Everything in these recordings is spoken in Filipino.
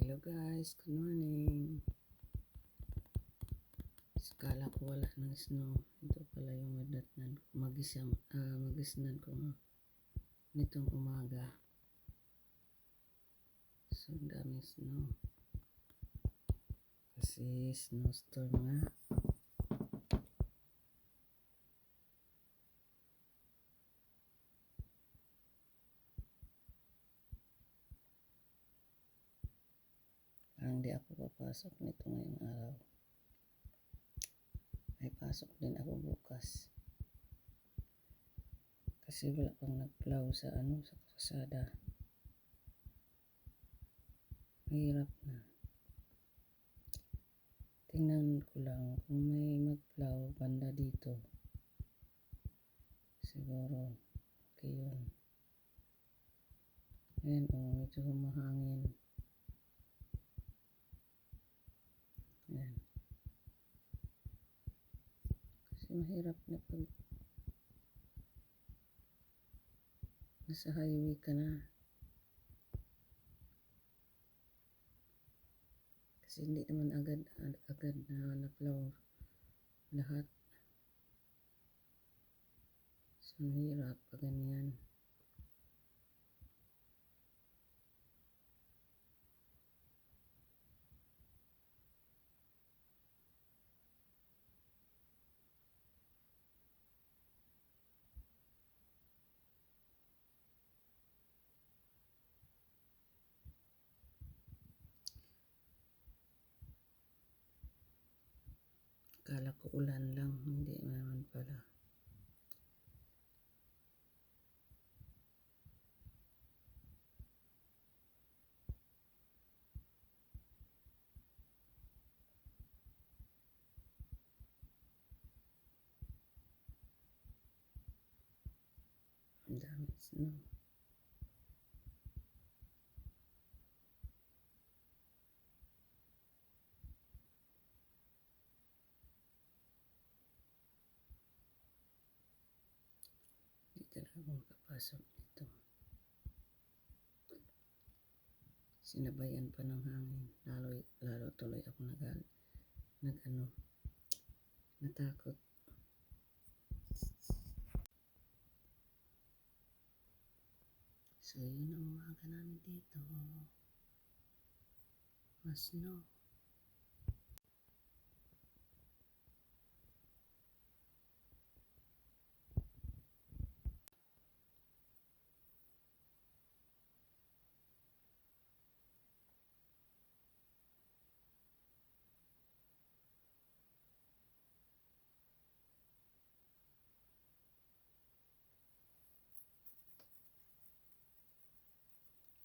Hello guys, good morning. Kala ko wala ng snow. Ito pala yung magisnan ko nitong umaga. So daming snow. Kasi snowstorm nga. Parang di ako papasok nito ngayong araw. May pasok din ako bukas. Kasi wala pang nag-plow sa kalsada. Mahirap na. Tingnan ko lang kung may mag-plow banda dito. Siguro okay yun. Ayan medyo humahangin. Ayan. Kasi mahirap na pag nasa highway ka na. Kasi hindi naman agad na na-plow lahat. So mahirap pag ganyan. Akala ko ulan lang, hindi naman pala. Ang dami snow. Hindi talaga makapasok dito. Sinabayan pa ng hangin. Lalo tuloy ako natakot. So yun ang umaga namin dito. Mas snow.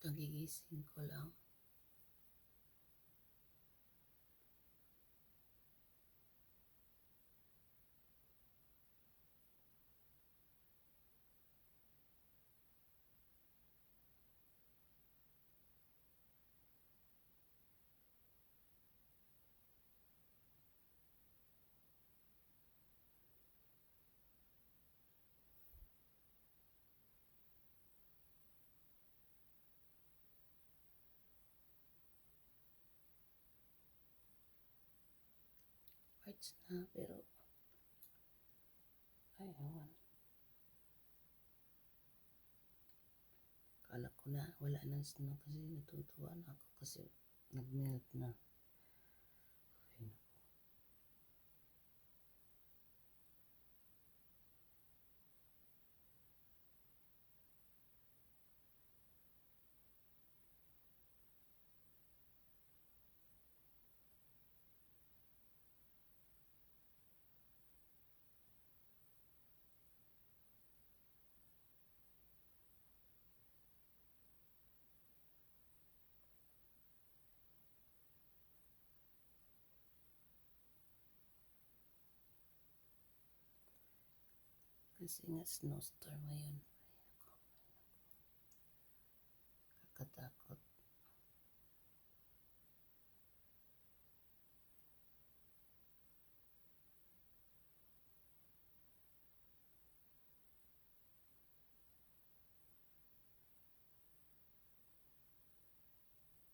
Kagigising ko lang. Whites na pero ay ewan. Kala ko na wala nang snow kasi natutuwa na ako kasi nag-melt na. Ay, kasi nga snowstorm ngayon.